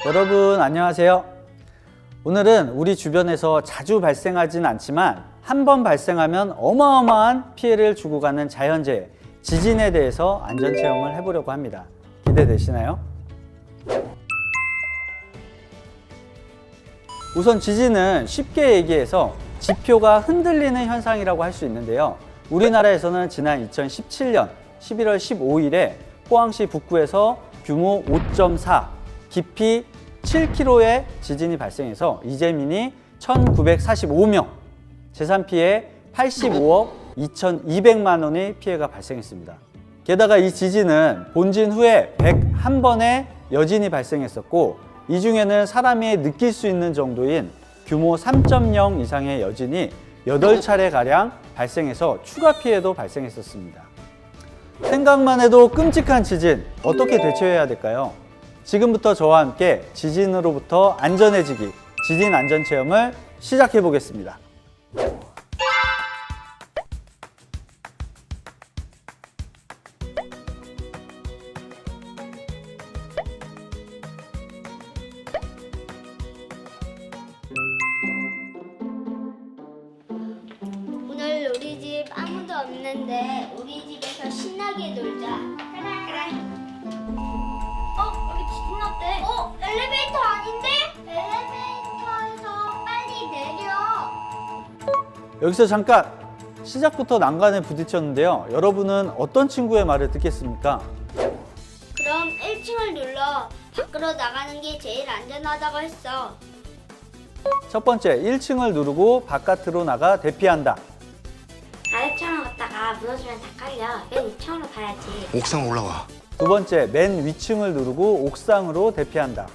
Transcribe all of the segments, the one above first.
여러분 안녕하세요. 오늘은 우리 주변에서 자주 발생하진 않지만 한 번 발생하면 어마어마한 피해를 주고 가는 자연재해, 지진에 대해서 안전체험을 해보려고 합니다. 기대되시나요? 우선 지진은 쉽게 얘기해서 지표가 흔들리는 현상이라고 할 수 있는데요. 우리나라에서는 지난 2017년 11월 15일에 포항시 북구에서 규모 5.4, 깊이 7km의 지진이 발생해서 이재민이 1,945명, 재산 피해 85억 2,200만 원의 피해가 발생했습니다. 게다가 이 지진은 본진 후에 101번의 여진이 발생했었고, 이 중에는 사람이 느낄 수 있는 정도인 규모 3.0 이상의 여진이 8차례가량 발생해서 추가 피해도 발생했었습니다. 생각만 해도 끔찍한 지진, 어떻게 대처해야 될까요? 지금부터 저와 함께 지진으로부터 안전해지기, 지진 안전체험을 시작해 보겠습니다. 오늘 우리 집 아무도 없는데 우리 집에서 신나게 놀자. 그래. 여기 지진 났대. 엘리베이터 아닌데? 엘리베이터에서 빨리 내려. 여기서 잠깐! 시작부터 난간에 부딪혔는데요. 여러분은 어떤 친구의 말을 듣겠습니까? 그럼 1층을 눌러. 밖으로 나가는 게 제일 안전하다고 했어. 첫 번째, 1층을 누르고 바깥으로 나가 대피한다. 아래층으로 갔다가 무너지면 다 깔려. 맨 2층으로 가야지. 옥상 올라와. 두 번째, 맨 위층을 누르고 옥상으로 대피한다.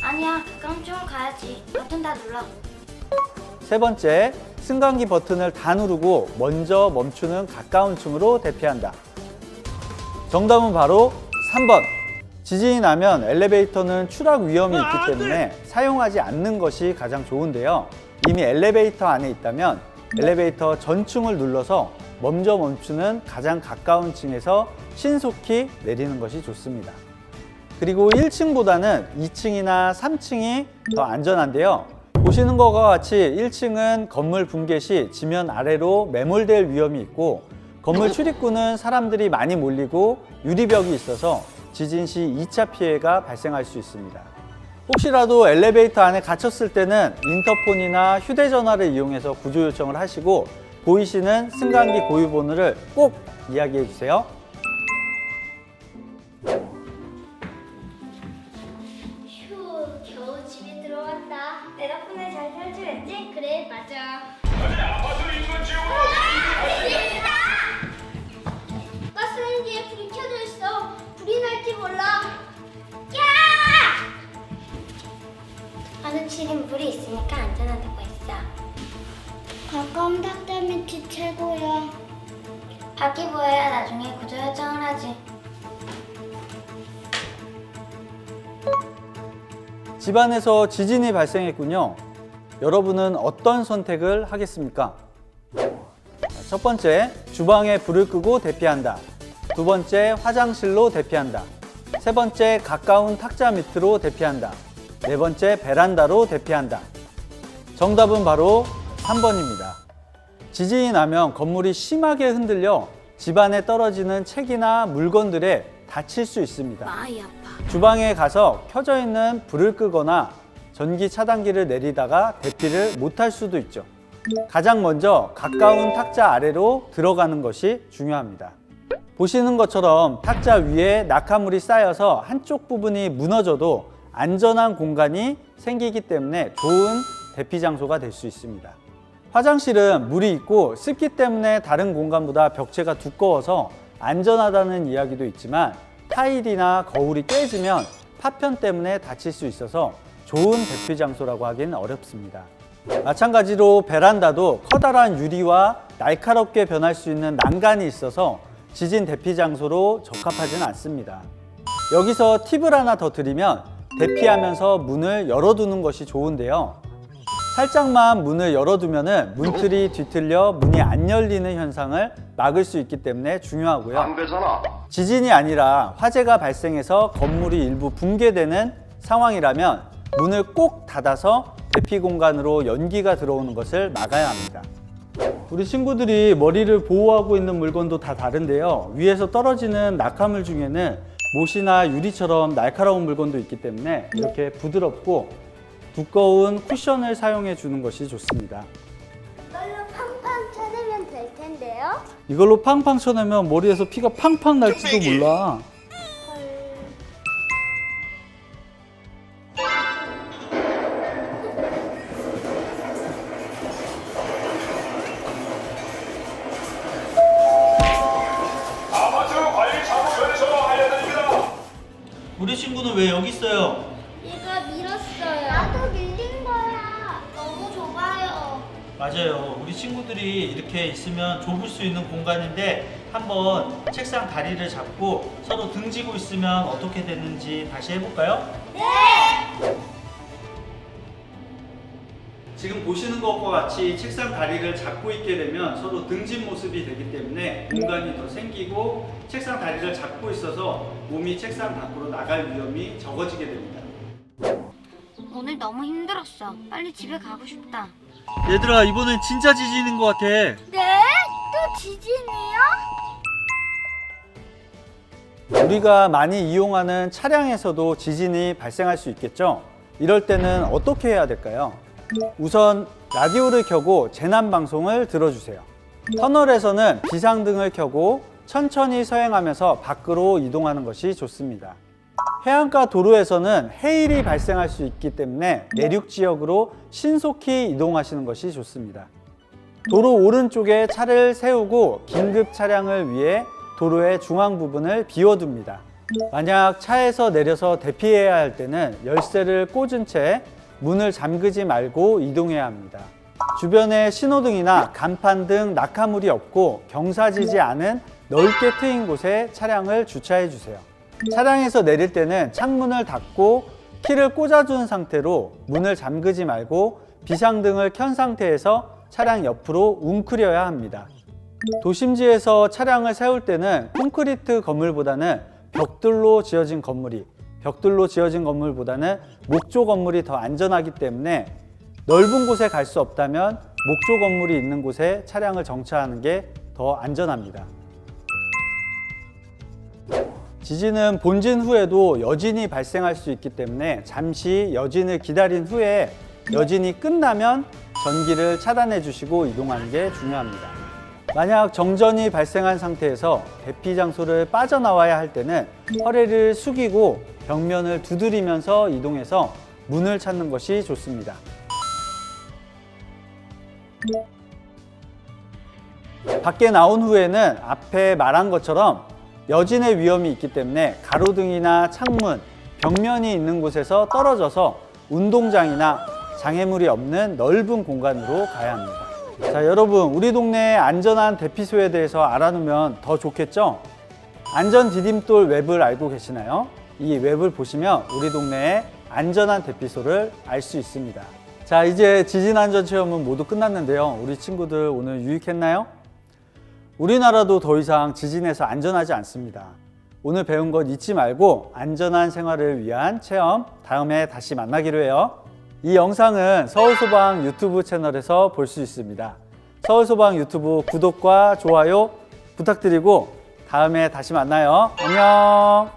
아니야, 가까운 층으로 가야지. 버튼 다 눌러. 세 번째, 승강기 버튼을 다 누르고 먼저 멈추는 가까운 층으로 대피한다. 정답은 바로 3번. 지진이 나면 엘리베이터는 추락 위험이 있기 때문에 사용하지 않는 것이 가장 좋은데요. 이미 엘리베이터 안에 있다면 엘리베이터 전층을 눌러서 먼저 멈추는 가장 가까운 층에서 신속히 내리는 것이 좋습니다. 그리고 1층보다는 2층이나 3층이 더 안전한데요. 보시는 것과 같이 1층은 건물 붕괴 시 지면 아래로 매몰될 위험이 있고, 건물 출입구는 사람들이 많이 몰리고 유리벽이 있어서 지진 시 2차 피해가 발생할 수 있습니다. 혹시라도 엘리베이터 안에 갇혔을 때는 인터폰이나 휴대전화를 이용해서 구조 요청을 하시고, 보이시는 승강기 고유 번호를 꼭 이야기해 주세요. 휴, 겨우 집에 들어왔다. 내 덕분에 잘 탈출했지? 그래, 맞아. 가스레인지에 불이 켜져 있어. 불이 날지 몰라. 야! 화장실엔 물이 있으니까 안전하다고 했어. 가까운 탁자 밑이 최고야. 밖이 보여야 나중에 구조 요청을 하지. 집안에서 지진이 발생했군요. 여러분은 어떤 선택을 하겠습니까? 첫 번째, 주방에 불을 끄고 대피한다. 두 번째, 화장실로 대피한다. 세 번째, 가까운 탁자 밑으로 대피한다. 네 번째, 베란다로 대피한다. 정답은 바로 3번입니다. 지진이 나면 건물이 심하게 흔들려 집안에 떨어지는 책이나 물건들에 다칠 수 있습니다. 마이 아파. 주방에 가서 켜져 있는 불을 끄거나 전기 차단기를 내리다가 대피를 못할 수도 있죠. 가장 먼저 가까운 탁자 아래로 들어가는 것이 중요합니다. 보시는 것처럼 탁자 위에 낙하물이 쌓여서 한쪽 부분이 무너져도 안전한 공간이 생기기 때문에 좋은 대피 장소가 될 수 있습니다. 화장실은 물이 있고 습기 때문에 다른 공간보다 벽체가 두꺼워서 안전하다는 이야기도 있지만, 타일이나 거울이 깨지면 파편 때문에 다칠 수 있어서 좋은 대피 장소라고 하기는 어렵습니다. 마찬가지로 베란다도 커다란 유리와 날카롭게 변할 수 있는 난간이 있어서 지진 대피 장소로 적합하지는 않습니다. 여기서 팁을 하나 더 드리면 대피하면서 문을 열어두는 것이 좋은데요. 살짝만 문을 열어두면 문틀이 뒤틀려 문이 안 열리는 현상을 막을 수 있기 때문에 중요하고요. 안 되잖아. 지진이 아니라 화재가 발생해서 건물이 일부 붕괴되는 상황이라면 문을 꼭 닫아서 대피 공간으로 연기가 들어오는 것을 막아야 합니다. 우리 친구들이 머리를 보호하고 있는 물건도 다 다른데요. 위에서 떨어지는 낙하물 중에는 못이나 유리처럼 날카로운 물건도 있기 때문에 이렇게 부드럽고 두꺼운 쿠션을 사용해 주는 것이 좋습니다. 이걸로 팡팡 쳐내면 될 텐데요. 이걸로 팡팡 쳐내면 머리에서 피가 팡팡 날지도 몰라. 아파트 관리 사무소에서 알려드립니다. 우리 친구는 왜 여기 있어요? 얘가 밀었어요. 나도 밀린 거야. 너무 좁아요. 맞아요. 우리 친구들이 이렇게 있으면 좁을 수 있는 공간인데 한번 책상 다리를 잡고 서로 등지고 있으면 어떻게 되는지 다시 해볼까요? 네. 지금 보시는 것과 같이 책상 다리를 잡고 있게 되면 서로 등진 모습이 되기 때문에 공간이 더 생기고 책상 다리를 잡고 있어서 몸이 책상 밖으로 나갈 위험이 적어지게 됩니다. 오늘 너무 힘들었어. 빨리 집에 가고 싶다. 얘들아, 이번엔 진짜 지진인 것 같아. 네? 또 지진이요? 우리가 많이 이용하는 차량에서도 지진이 발생할 수 있겠죠? 이럴 때는 어떻게 해야 될까요? 우선 라디오를 켜고 재난 방송을 들어주세요. 터널에서는 비상등을 켜고 천천히 서행하면서 밖으로 이동하는 것이 좋습니다. 해안가 도로에서는 해일이 발생할 수 있기 때문에 내륙 지역으로 신속히 이동하시는 것이 좋습니다. 도로 오른쪽에 차를 세우고 긴급 차량을 위해 도로의 중앙 부분을 비워둡니다. 만약 차에서 내려서 대피해야 할 때는 열쇠를 꽂은 채 문을 잠그지 말고 이동해야 합니다. 주변에 신호등이나 간판 등 낙하물이 없고 경사지지 않은 넓게 트인 곳에 차량을 주차해 주세요. 차량에서 내릴 때는 창문을 닫고 키를 꽂아준 상태로 문을 잠그지 말고 비상등을 켠 상태에서 차량 옆으로 웅크려야 합니다. 도심지에서 차량을 세울 때는 콘크리트 건물보다는 벽돌로 지어진 건물이 목조 건물이 더 안전하기 때문에 넓은 곳에 갈 수 없다면 목조 건물이 있는 곳에 차량을 정차하는 게 더 안전합니다. 지진은 본진 후에도 여진이 발생할 수 있기 때문에 잠시 여진을 기다린 후에 여진이 끝나면 전기를 차단해 주시고 이동하는 게 중요합니다. 만약 정전이 발생한 상태에서 대피 장소를 빠져나와야 할 때는 허리를 숙이고 벽면을 두드리면서 이동해서 문을 찾는 것이 좋습니다. 밖에 나온 후에는 앞에 말한 것처럼 여진의 위험이 있기 때문에 가로등이나 창문, 벽면이 있는 곳에서 떨어져서 운동장이나 장애물이 없는 넓은 공간으로 가야 합니다. 자, 여러분, 우리 동네의 안전한 대피소에 대해서 알아놓으면 더 좋겠죠? 안전 디딤돌 웹을 알고 계시나요? 이 웹을 보시면 우리 동네의 안전한 대피소를 알 수 있습니다. 자, 이제 지진 안전 체험은 모두 끝났는데요. 우리 친구들 오늘 유익했나요? 우리나라도 더 이상 지진에서 안전하지 않습니다. 오늘 배운 것 잊지 말고 안전한 생활을 위한 체험 다음에 다시 만나기로 해요. 이 영상은 서울소방 유튜브 채널에서 볼 수 있습니다. 서울소방 유튜브 구독과 좋아요 부탁드리고 다음에 다시 만나요. 안녕.